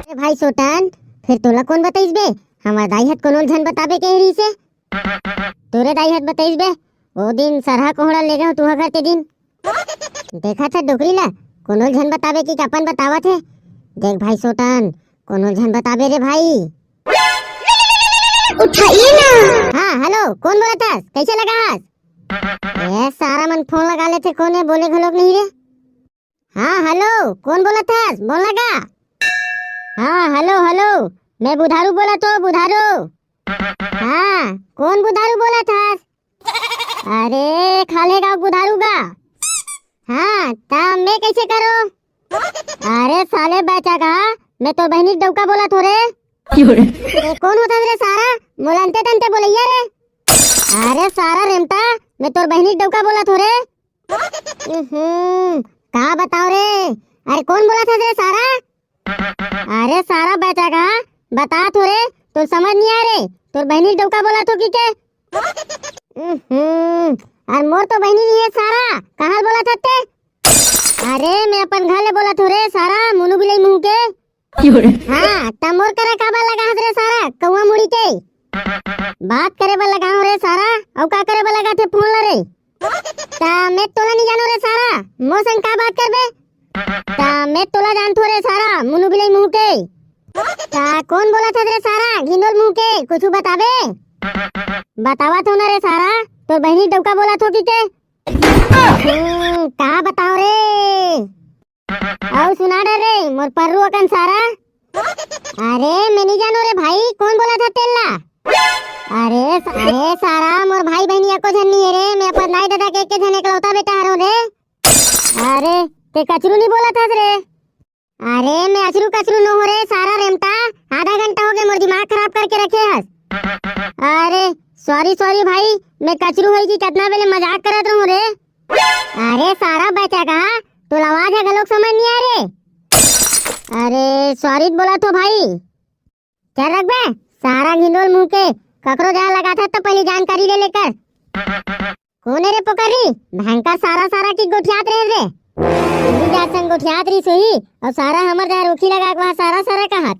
भाई सोटान फिर तोला कौन बताइस बे? हमार दाई हत कोनो झन बताबे के रही से तोरे दाई हत बताइस बे। वो दिन सरहा कोहड़ा ले गए तुहा घर ते दिन देखा था डोकरी ला कोनो झन बताबे कि अपन बतावत है। देख भाई सोटान कोनो झन बताबे रे भाई। उठाइए ना। हाँ हेलो कौन बोला था? कैसे लगा हाथ? ये सारा मन फोन लगा लेते कौन है बोले घलोक नहीं रे। हाँ हेलो कौन बोला था? बोल लगा। हाँ हेलो हेलो मैं बुधारू बोला तो बुधारू। हाँ कौन बुधारू बोला था? अरे खाले गाँव बुधारू गा। हाँ ता मैं कैसे करो? अरे साले बचा का मैं तो बहनी डौका बोला तो रे। कौन होता रे सारा मोलंते तंते बोलैया रे। अरे सारा रेमता मैं तोर बहनी डौका बोला तो रे। का बताओ रे? अरे कौन बोला था रे सारा? अरे सारा बचा का बता तो रे तो समझ नहीं आ रे तोर बहनी डौका बोला तो की के। अरे मोर तो बहनी नहीं है सारा कहाँ बोला था ते? अरे मैं अपन घर ले बोला तो रे सारा मुनु बिलाई मुंह के। हाँ तमोर करे काबा लगा रे सारा कौवा मुड़ी के बात करे बा लगा रे सारा और का करे बा लगा थे फोन ला रे। ता मैं तोला नहीं जानो रे सारा मौसम का बात कर बे। ता मैं तोला जानतो रे सारा मुनु बिलाई मुंह के। ता कौन बोला था रे सारा घिंडोल मुंह के कुछ बताबे? बतावा तो ना रे सारा तो बहनी डौका बोला तो की के। का बताओ रे? आओ सुना रे मोर पर्रू अकन सारा। अरे मैं नहीं जानो रे भाई कौन बोला था तेला? अरे सारा मोर भाई बहनी एको झन नहीं है रे मैं अपन नाई दादा के एक झन एकलौता बेटा हरो रे। अरे ते कचरू नहीं बोला था रे? अरे मैं अचरू कचरू न हो रे सारा रेमता आधा घंटा हो गया मोर दिमाग खराब करके रखे हस। अरे सॉरी सॉरी भाई मैं कचरू होई की कितना बेले मजाक करत रहूं रे। अरे सारा बचा का तो आवाज है गलोक समझ नहीं आ रे। अरे सॉरी बोला तो भाई क्या रख बे सारा घिंडोल मुंह के ककरो जा लगा था तो पहले जानकारी ले लेकर। कौन है रे पोकरी भयंकर सारा सारा की गोठियात रहे रे। हिंदी जात संग गोठियात रही सोही और सारा हमर जा रोकी लगा के वहां सारा सारा का हाथ।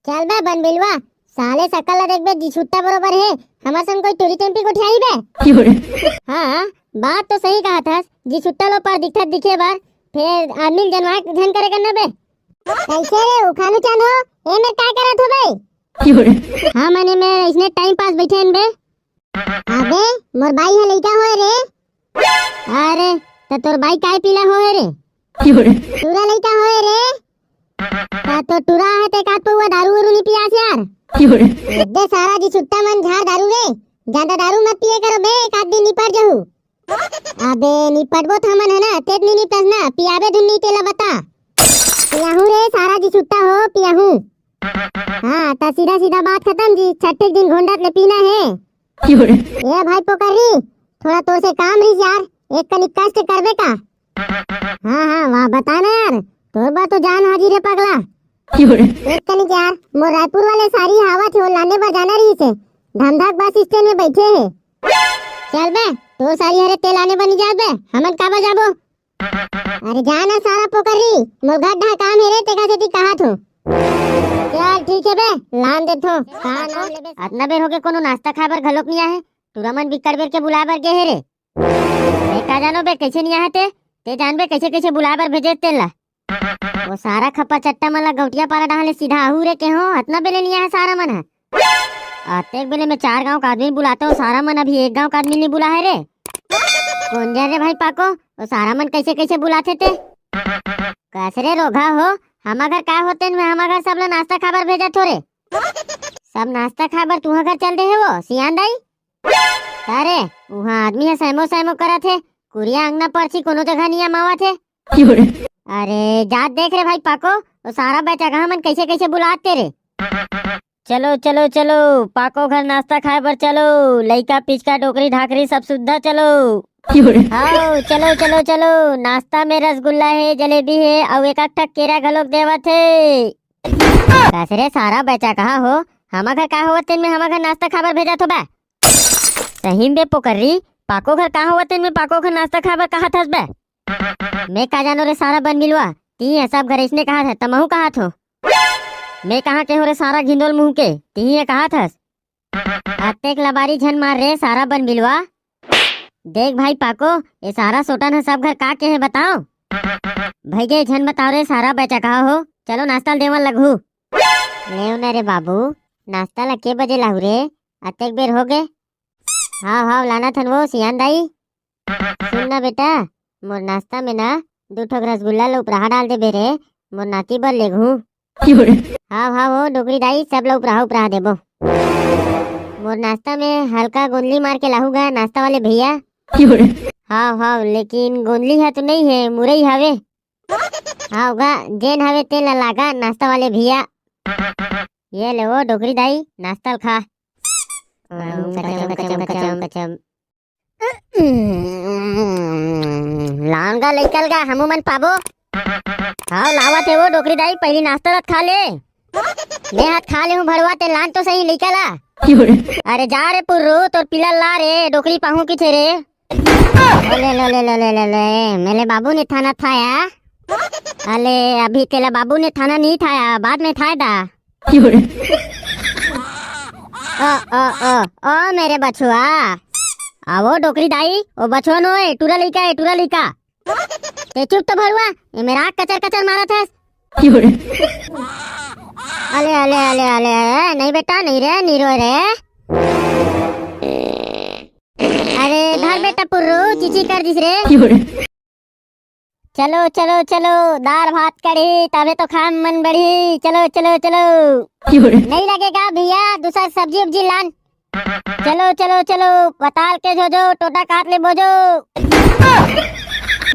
चल बे बन बिलवा साले सकल ला देख बे जी छुट्टा बरोबर है हमर संग कोई टोरी टेम्पी गोठियाई बे। हाँ बात तो सही कहा था जी छुट्टा लो पर दिखत दिखे बार फिर आदमी जनवा धन करे करना बे। कैसे रे उखानु चांद हो ए मैं क्या करत हो बे? हाँ मैंने मैं इसने टाइम पास बैठे हैं बे। अबे मोर बाई है लइका होए रे। अरे तो तोर बाई काय पीला होए रे? टूरा लइका होए रे। तो टूरा है ते का पौवा दारू वारू नहीं पियास यार। दे सारा जी छुट्टा मन झाड़ दारू रे ज्यादा दारू मत पिए करो बे एक आध दिन निपट जाहू। अबे निपटबो थमन है ना तेत नहीं निपटस ना पियाबे धुन नहीं तेला बता। पियाहू रे सारा जी छुट्टा हो पियाहू। हाँ ता सीधा सीधा बात खत्म जी छठे दिन घोंडा ले पीना है। ये भाई पोकरी थोड़ा तोर से काम रही यार एक कनिक कष्ट करबे का। हाँ हाँ वाह बता ना यार तोर बा तो जान हाजिर है पगला। एक कनिक यार मोर रायपुर वाले सारी हवा थे वो लाने पर जाना रही से धमधाक बस स्टैंड में बैठे है। चल बे तो सारी हरे तेल आने बनी जा बे हमन काबा जाबो। अरे जाना सारा पोकरी मोर घर ढा काम है रे तेका से कहा थो। चल ठीक है बे लान दे थो कहां नाम लेबे अतना बेर होगे कोनो नाश्ता खाबर घलोक नहीं आहे तुरा मन बिकड़ बेर के बुलाए बर गे हे रे। का जानो बे कैसे नहीं आहे ते जानबे कैसे कैसे बुलाए बर भेजे तेला। वो सारा खप्पा चट्टा मला गौटिया पारा डाले सीधा आहू रे के हो अतना बेले नहीं आहे सारा मन है। आते एक बेले में 4 गांव का आदमी बुलाता हूँ सारा मन अभी 1 गांव का आदमी नहीं बुला है रे। कौन जा रे भाई पाको वो सारा मन कैसे कैसे बुलाते थे कैसे रोगा हो हमार घर का होते में हमार घर सब लोग नाश्ता खाबर भेजा थोड़े सब नाश्ता खाबर तुहा घर चल दे है वो सियान दाई। अरे वहाँ आदमी है सैमो सैमो करा थे कुरिया अंगना पर्ची कोनो जगह नहीं मावा थे। अरे जात देख रे भाई पाको वो सारा बचा कहा मन कैसे कैसे बुलाते रे। चलो चलो चलो पाको घर नाश्ता खाए बर चलो लइका पिचका डोकरी ढाकरी सब सुद्धा चलो। आओ चलो चलो चलो नाश्ता में रसगुल्ला है जलेबी है और एक ठक केरा घलोक देवत है। कैसे सारा बचा कहा हो हमार घर का होवत में हमार घर नाश्ता खाबर भेजा तो बे। सही बे पोकरी पाको घर का होवत में पाको घर नाश्ता खाबर कहा थस बे। मैं का जानो रे सारा बन मिलवा ती है सब घर इसने कहा था तमहू कहा थो। मैं कहाँ के हो रे सारा घिंदोल मुंह के तिही ये कहा थस अतेक लबारी झन मार रे सारा बन बिलवा। देख भाई पाको ये सारा सोटन है सब घर का के है बताओ भाई के झन बताओ रे सारा बेचा कहा हो। चलो नाश्ता देवन लगू ले न रे बाबू नाश्ता ला के बजे लाहू रे अतेक बेर हो गए। हाँ हाँ लाना थन वो सियान दाई सुन ना बेटा मोर नाश्ता में ना 2 ठोक रसगुल्ला लो उपराहा डाल दे बेरे मोर नाती बर ले घू। हाँ हाँ वो डोकरी दाई सब लोग उपराहा देबो। मोर नाश्ता में हल्का गोंदली मार के लाहूगा नाश्ता वाले भैया। हाँ हाँ लेकिन गोंदली है तो नहीं है मुरई हवे। हाँ होगा जेन हवे तेल लागा नाश्ता वाले भैया। ये ले वो डोकरी दाई नाश्ता खा। कचम कचम कचम लांगा लेकल गा हमू मन पाबो। हाँ लावा थे वो डोकरी दाई पहली नाश्ता खा ले मैं हाथ खा ले हूँ भरवा ते लान तो सही निकला। अरे जा रे पुर्रू तोर पिला ला रे डोकरी पाहू की थे रे। ले ले ले ले ले ले ले मेरे बाबू ने थाना थाया। अले अभी तेला बाबू ने थाना नहीं थाया बाद में थाया दा। ओ मेरे बछुआ आवो डोकरी दाई ओ बछुआ नो है टूरा लिका ते चुप तो भरवा ये मेरा कचर कचर मारा था। अले अले अले अले नहीं बेटा नहीं रे नीरो रे। अरे धर बेटा पुर्रू चीची कर दिस रे। चलो चलो चलो दाल भात कड़ी तबे तो खाम मन बढ़ी। चलो चलो चलो नहीं लगेगा भैया दूसरा सब्जी उब्जी लान। चलो चलो चलो पताल के झोझो टोटा काट ले बोझो।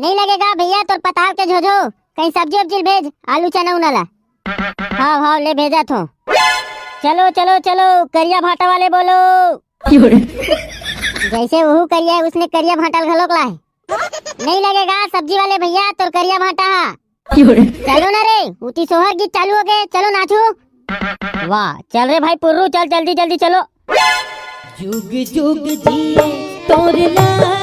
नहीं लगेगा भैया तो पताल के झोझो कहीं सब्जी उब्जी भेज आलू चना उनाला। हाँ हाँ ले भेजा थो। चलो चलो चलो करिया भाटा वाले बोलो। जैसे वो करिया है उसने करिया भाटा घलोक लाए। नहीं लगेगा सब्जी वाले भैया तो करिया भाटा। चलो ना रे उती सोहर गीत चालू हो गए चलो नाचो। वाह चल रे भाई पुर्रू चल जल्दी जल्दी चलो। जुग जुग जिए तोर लाल